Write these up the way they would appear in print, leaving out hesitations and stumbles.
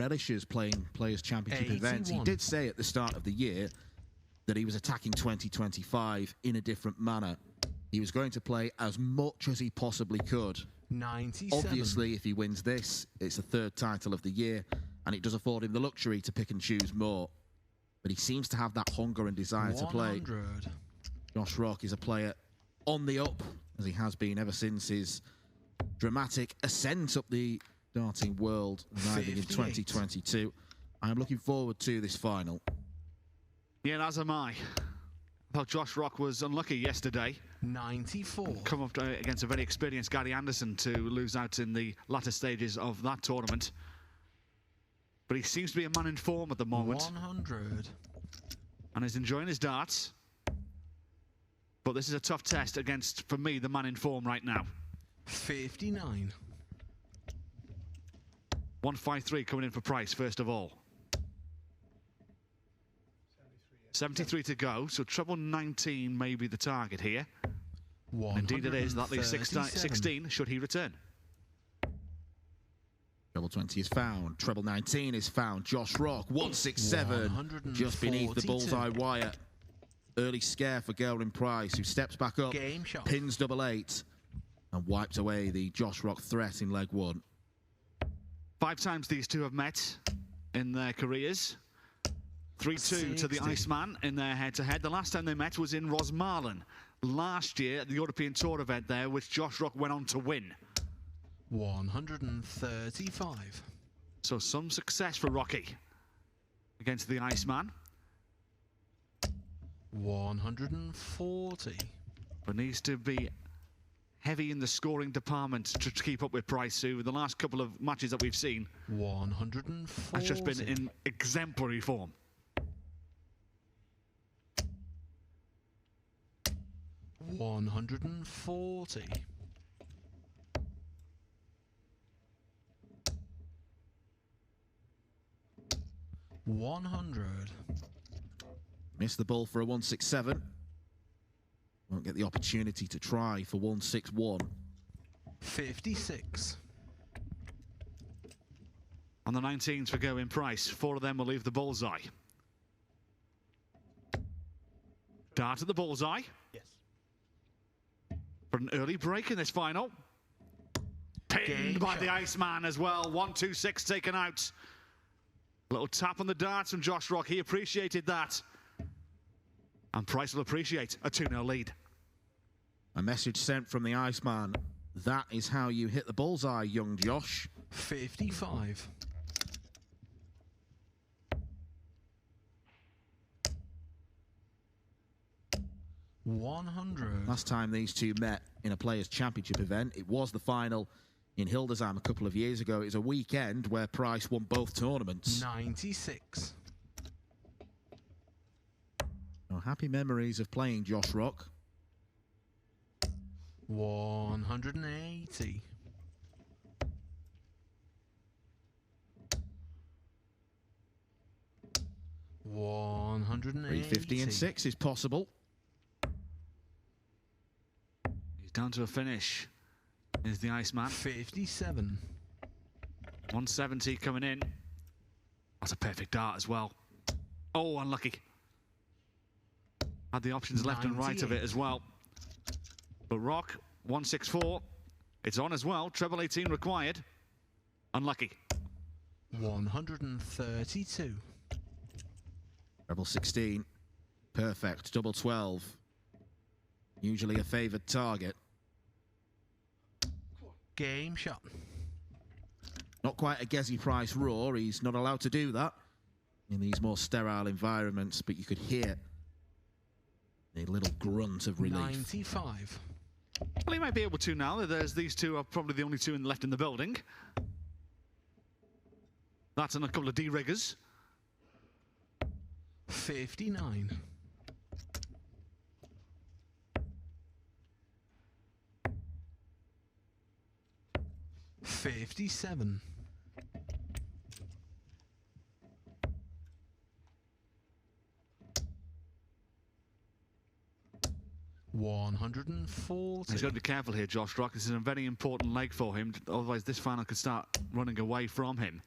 relishes playing Players' Championship 81. events. He did say at the start of the year that he was attacking 2025 in a different manner. He was going to play as much as he possibly could. 97. Obviously, if he wins this, it's the third title of the year, and it does afford him the luxury to pick and choose more. But he seems to have that hunger and desire 100. to play. Josh Rock is a player on the up, as he has been ever since his dramatic ascent up the darting world, arriving in 2022. I am looking forward to this final. Yeah, as am I. I thought Josh Rock was unlucky yesterday. 94. Come up against a very experienced Gary Anderson to lose out in the latter stages of that tournament. But he seems to be a man in form at the moment. 100. And is enjoying his darts. But this is a tough test against, for me, the man in form right now. 59. 153 coming in for Price, first of all. 73 to go, so treble 19 may be the target here. Indeed it is. That leaves 16 should he return. Treble 20 is found. Treble 19 is found. Josh Rock, 167, just beneath the bullseye wire. Early scare for Gerwyn Price, who steps back up, pins double 8, and wipes away the Josh Rock threat in leg 1. 5 times these two have met in their careers. 3-2 to the Iceman in their head-to-head. The last time they met was in Rosmalen last year at the European Tour event there, which Josh Rock went on to win. 135. So some success for Rocky against the Iceman. 140. But needs to be heavy in the scoring department to keep up with Price, who the last couple of matches that we've seen 140 has just been in exemplary form. 140. 100. Missed the ball for a 167. Won't get the opportunity to try for 161. 56. On the 19s for Gerwyn Price, 4 of them will leave the bullseye. Dart at the bullseye. Yes. For an early break in this final. Pinned by the Iceman as well. 1-2-6 taken out. Little tap on the darts from Josh Rock. He appreciated that. And Price will appreciate a 2-0 lead. A message sent from the Iceman. That is how you hit the bullseye, young Josh. 55. 100. Last time these two met in a Players' Championship event, it was the final in Hildesheim a couple of years ago. It was a weekend where Price won both tournaments. 96. Oh, happy memories of playing Josh Rock. 180. 350 and 6 is possible. He's down to a finish. Is the Iceman. 57. 170 coming in. That's a perfect dart as well. Oh, unlucky. Had the options left and right of it as well. But Rock, 164. It's on as well. Treble 18 required. Unlucky. 132. Treble 16. Perfect. Double 12. Usually a favoured target. Game shot. Not quite a Gezi Price roar. He's not allowed to do that in these more sterile environments, but you could hear a little grunt of relief. 95. Well, he might be able to now. There's these two are probably the only two left in the building. That's and a couple of D-riggers. 59. 57. 140. He's got to be careful here, Josh Rock. This is a very important leg for him. Otherwise, this final could start running away from him.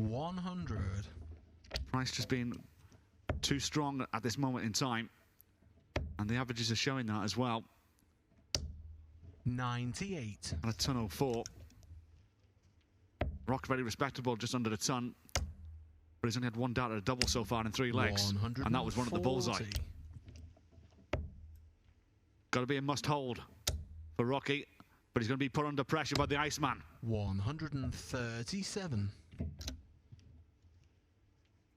100. Price just being too strong at this moment in time. And the averages are showing that as well. 98. And a ton 04. Rock very respectable, just under a ton. But he's only had one dart at a double so far in 3 legs. And that was one at the bullseye. Got to be a must-hold for Rocky. But he's going to be put under pressure by the Iceman. 137.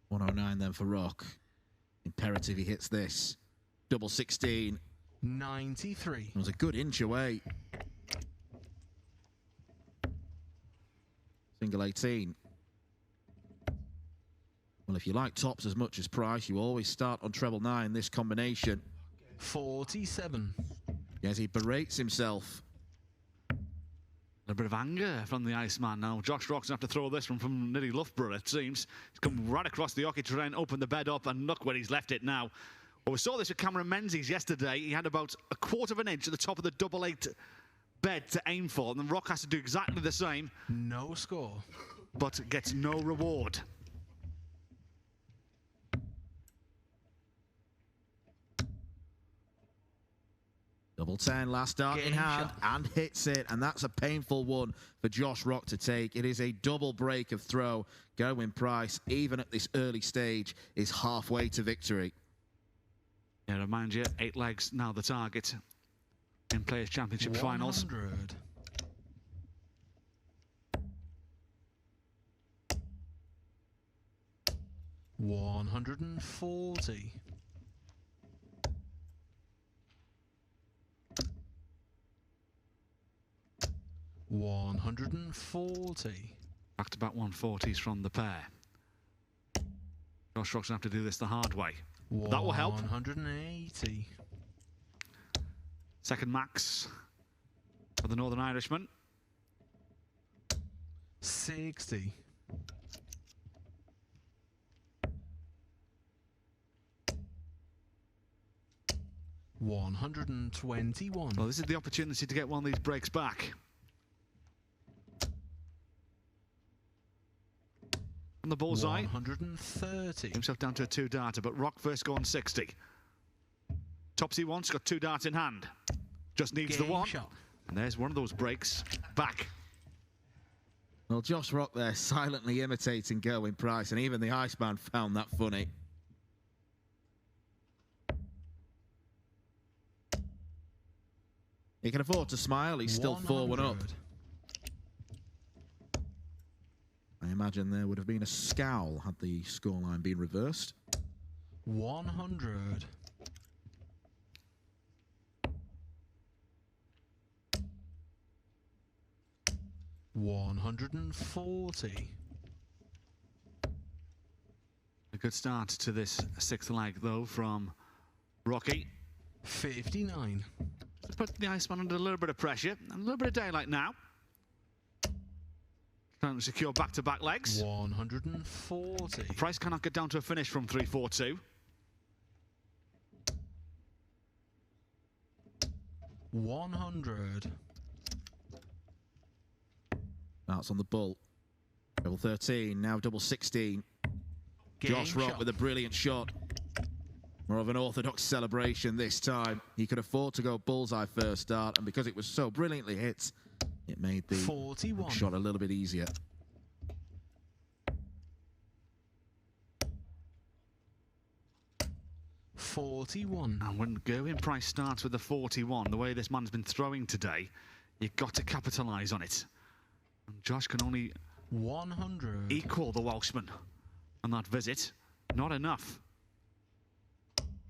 109 then for Rock. Imperative he hits this. Double 16. 93. It was a good inch away. Single 18. Well, if you like tops as much as Price, you always start on treble 9, this combination. 47. Yes, he berates himself. A bit of anger from the Iceman now. Josh Rock's going to have to throw this one from nearly Loughborough, it seems. He's come right across the hockey terrain, opened the bed up, and look where he's left it now. Well, we saw this with Cameron Menzies yesterday. He had about a quarter of an inch at the top of the double 8 bed to aim for, and then Rock has to do exactly the same. No score. But gets no reward. Double 10, last dart in hand, and hits it, and that's a painful one for Josh Rock to take. It is a double break of throw. Gerwyn Price, even at this early stage, is halfway to victory. Yeah, remind you, 8 legs now the target in Players' Championship finals. 100. 140. 140. Back-to-back 140s from the pair. Josh Rock's going to have to do this the hard way. That will help. 180. Second max for the Northern Irishman. 60. 121. Well, this is the opportunity to get one of these breaks back. On the bullseye. 130. Himself down to a 2-darter, but Rock first go on 60. Topsy once, got 2 darts in hand. Just needs the one. Shot. And there's one of those breaks back. Well, Josh Rock there silently imitating Gerwyn Price, and even the Iceman found that funny. He can afford to smile, he's still 4-1 up. I imagine there would have been a scowl had the scoreline been reversed. 100. 140. A good start to this 6th leg, though, from Rocky. 59. To put the Iceman under a little bit of pressure and a little bit of daylight now. Trying to secure back-to-back legs. 140. Price cannot get down to a finish from 3-4-2. 100. That's on the bull. Double 13, now double 16. Josh Rock with a brilliant shot. More of an orthodox celebration this time. He could afford to go bullseye first start, and because it was so brilliantly hit, it made the 41. shot a little bit easier. .41. And when Gerwyn Price starts with the 41, the way this man's been throwing today, you've got to capitalise on it. And Josh can only 100. equal the Welshman on that visit. Not enough.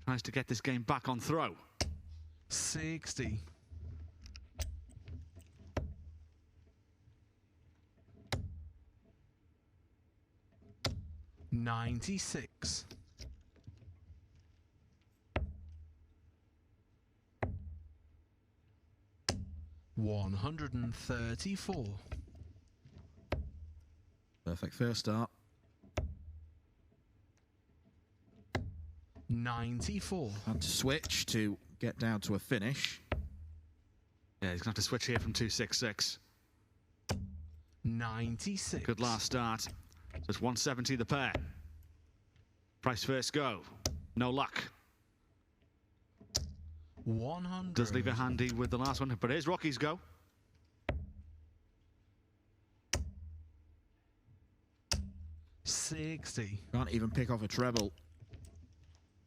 Tries to get this game back on throw. 60. 96. 134. Perfect first start. 94. Had to switch to get down to a finish. Yeah, he's going to have to switch here from 2-6-6. 96. Good last start. So it's 170 the pair. Price first go. No luck. 100. Does leave it handy with the last one, but here's Rocky's go. $60. Can't even pick off a treble.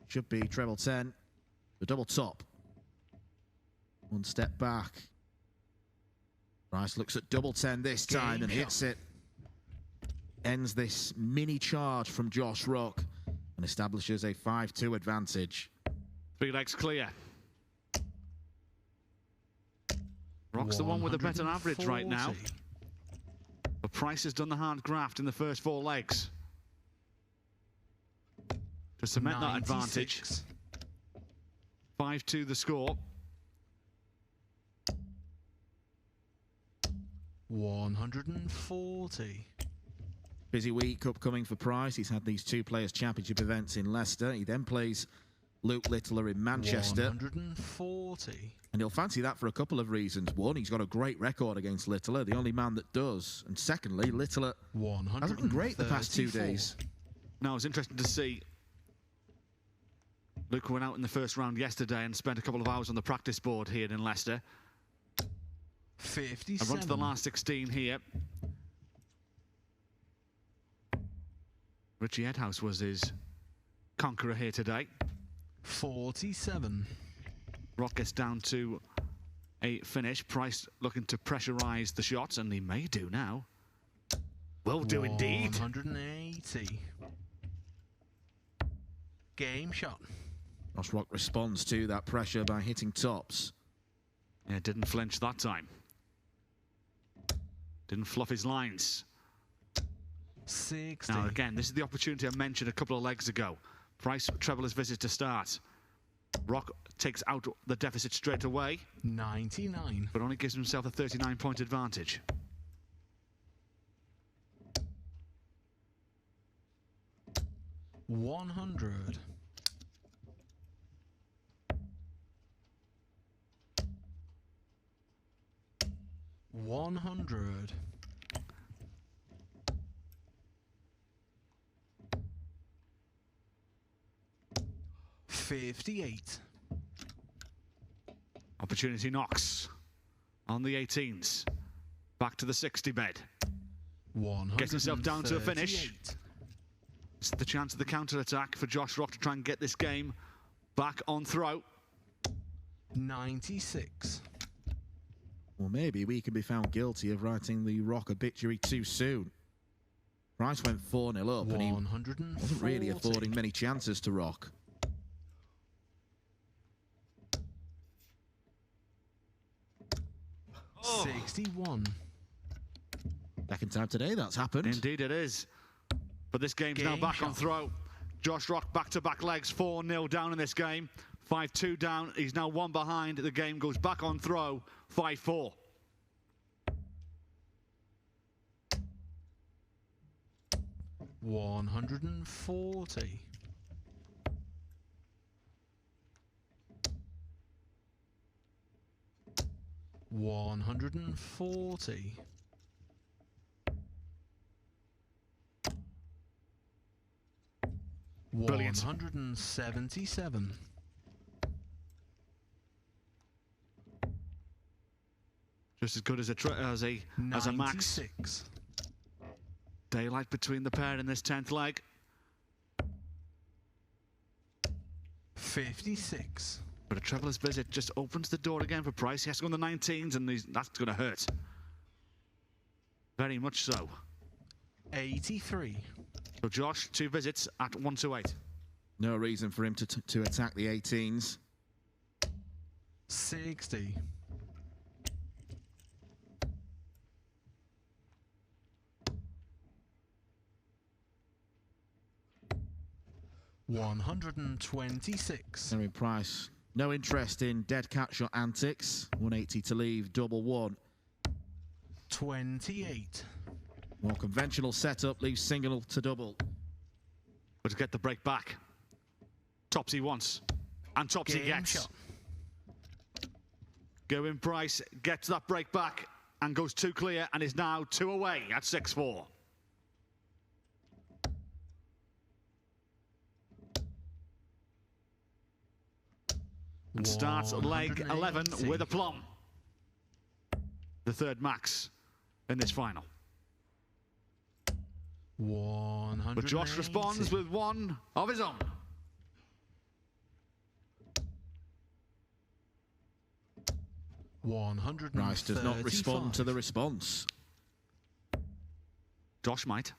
Should be treble 10. The double top. One step back. Price looks at double 10 this time and hits it. Ends this mini charge from Josh Rock and establishes a 5-2 advantage. 3 legs clear. Rock's the one with a better average right now. But Price has done the hard graft in the first 4 legs to cement 96. That advantage. 5-2 the score. 140. Busy week upcoming for Price. He's had these 2 Players' Championship events in Leicester. He then plays Luke Littler in Manchester. 140. And he'll fancy that for a couple of reasons. One, he's got a great record against Littler, the only man that does. And secondly, Littler hasn't been great the past 2 days. Now, it's interesting to see. Luke went out in the first round yesterday and spent a couple of hours on the practice board here in Leicester. 57. I've run to the last 16 here. Richie Edhouse was his conqueror here today. 47. Rock gets down to a finish. Price looking to pressurise the shots, and he may do now. Will do indeed. 180. Game shot. Josh Rock responds to that pressure by hitting tops. Yeah, didn't flinch that time. Didn't fluff his lines. 60. Now again, this is the opportunity I mentioned a couple of legs ago. Price treble his visit to start. Rock takes out the deficit straight away. 99. But only gives himself a 39-point advantage. $100. 100. 58. Opportunity knocks on the 18s. Back to the 60 bed. Gets himself down to a finish. It's the chance of the counter-attack for Josh Rock to try and get this game back on throw. 96. Well, maybe we can be found guilty of writing the Rock obituary too soon. Price went 4-0 up and he wasn't really affording many chances to Rock. Oh. 61. Second time today that's happened. Indeed it is. But this game's now back on throw. Josh Rock back-to-back legs, 4-0 down in this game. 5-2 down. He's now 1 behind. The game goes back on throw. 5-4. $140. 140. Brilliant. 177. Just as good as a max. 96. Daylight between the pair in this 10th leg. 56. But a treble visit just opens the door again for Price. He has to go on the 19s, and that's going to hurt. Very much so. 83. So Josh, 2 visits at 128. No reason for him to attack the 18s. 60. 126. Gerwyn Price, no interest in dead cat shot antics. 180 to leave, double 1. 28. More conventional setup, leaves single to double. But to get the break back. Tops he wants. And tops he gets. Shot. Gerwyn Price gets that break back and goes 2 clear and is now 2 away at 6-4. And starts leg 11 with aplomb. The third max in this final. 180. But Josh responds with one of his own. Price does not respond to the response. Josh might.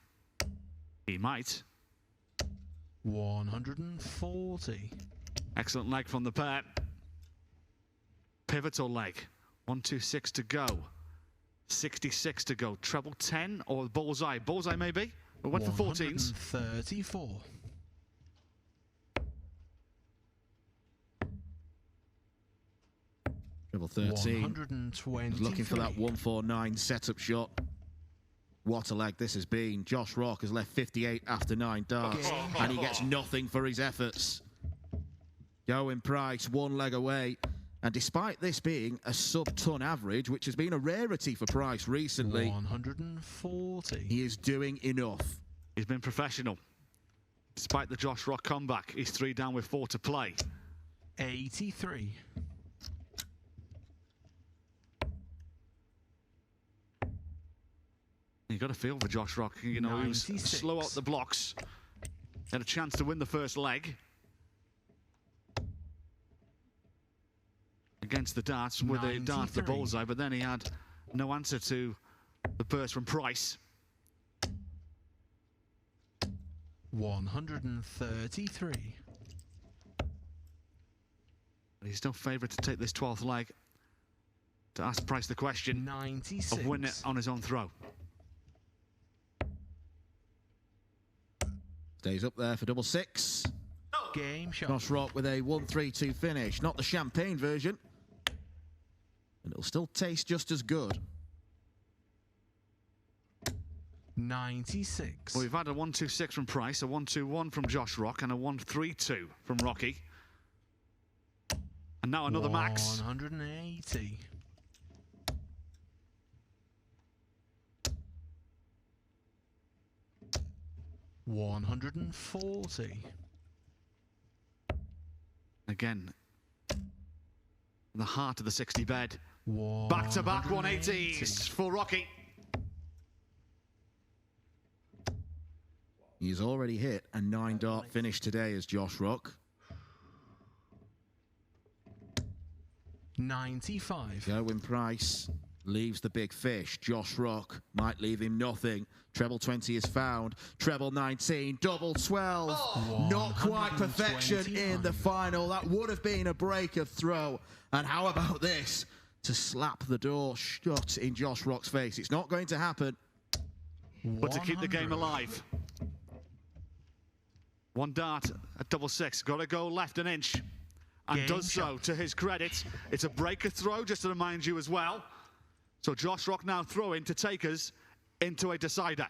He might. 140. Excellent leg from the pair. Pivotal leg. 126 to go. 66 to go. Treble 10 or bullseye? Bullseye maybe. We went for 14s. 134. Treble 13. 120. Looking for that 149 setup shot. What a leg this has been. Josh Rock has left 58 after 9 darts, and he gets nothing for his efforts. Gerwyn Price one leg away, and despite this being a sub-ton average, which has been a rarity for Price recently, 140. he is doing enough. He's been professional. Despite the Josh Rock comeback, he's 3 down with 4 to play. 83. You got a feel for Josh Rock. You know, 96. He was slow out the blocks. Had a chance to win the first leg against the darts with a dart the bullseye, but then he had no answer to the burst from Price. 133. But he's still favourite to take this 12th leg. To ask Price the question 96. of winning it on his own throw. Stays up there for double 6. Game shot. Josh Rock with a 1-3-2 finish. Not the champagne version. And it'll still taste just as good. 96. Well, we've had a 1-2-6 from Price, a 1-2-1 from Josh Rock, and a 1-3-2 from Rocky. And now another max. 180. 140. Again, the heart of the 60 bed. Back-to-back 180s for Rocky. He's already hit a 9-dart finish today as Josh Rock. 95. Gerwyn Price leaves the big fish. Josh Rock might leave him nothing. Treble 20 is found. Treble 19. Double 12. Oh, not quite perfection in the final. That would have been a break of throw. And how about this? To slap the door shut in Josh Rock's face. It's not going to happen. But to keep the game alive. One dart at double 6. Got to go left an inch. And does so to his credit. It's a breaker throw, just to remind you as well. So Josh Rock now throwing to take us into a decider.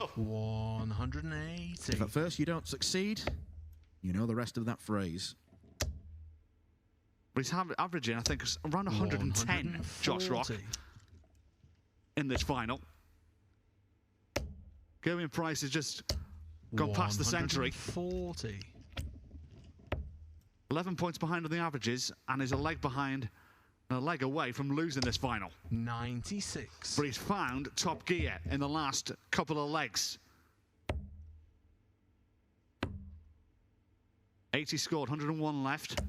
Oh. 180. If at first you don't succeed, you know the rest of that phrase. But he's averaging, I think, around 110, Josh Rock, in this final. Gerwyn Price has just gone past the century. 40. 11 points behind on the averages and is a leg behind and a leg away from losing this final. 96. But he's found top gear in the last couple of legs. 80 scored, 101 left.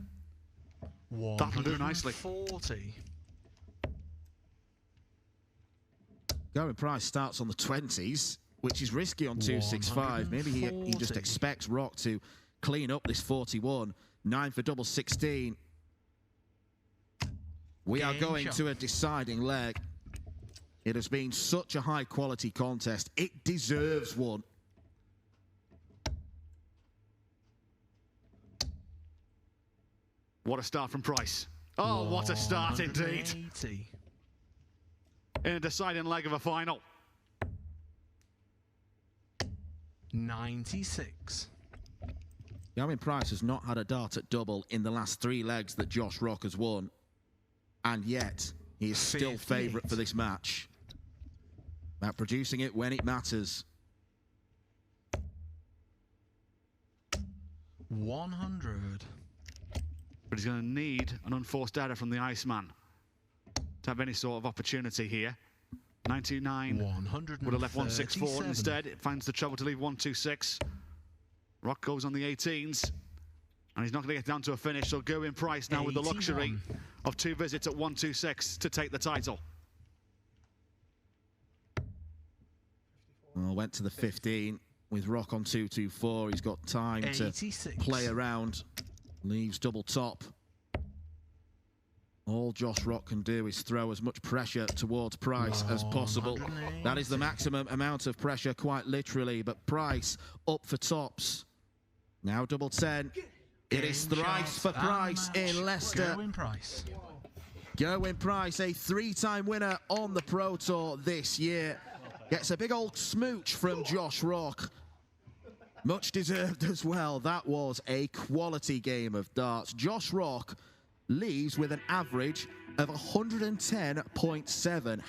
That'll do nicely. 40. Gerwyn Price starts on the 20s, which is risky on 265. Maybe he just expects Rock to clean up this 41. 9 for double 16. We are going to a deciding leg. It has been such a high quality contest. It deserves one. What a start from Price. Oh, what a start indeed. In a deciding leg of a final. 96. Gerwyn Price has not had a dart at double in the last 3 legs that Josh Rock has won. And yet, he is still favourite for this match. About producing it when it matters. 100. But he's going to need an unforced error from the Iceman to have any sort of opportunity here. 99 would have left 1-6 forward. Instead, it finds the trouble to leave 1-2-6. Rock goes on the 18s, and he's not going to get down to a finish. So Gerwyn Price now 81. With the luxury of 2 visits at 1-2-6 to take the title. Well, went to the 15 with Rock on 2-2-4. He's got time 86. To play around. Leaves double top. All Josh Rock can do is throw as much pressure towards Price as possible. That is the maximum amount of pressure, quite literally. But Price up for tops. Now double 10. It is thrice for Price in Leicester. Gerwyn Price. Gerwyn Price, a 3-time winner on the Pro Tour this year. Gets a big old smooch from Josh Rock. Much deserved as well. That was a quality game of darts. Josh Rock leaves with an average of 110.7.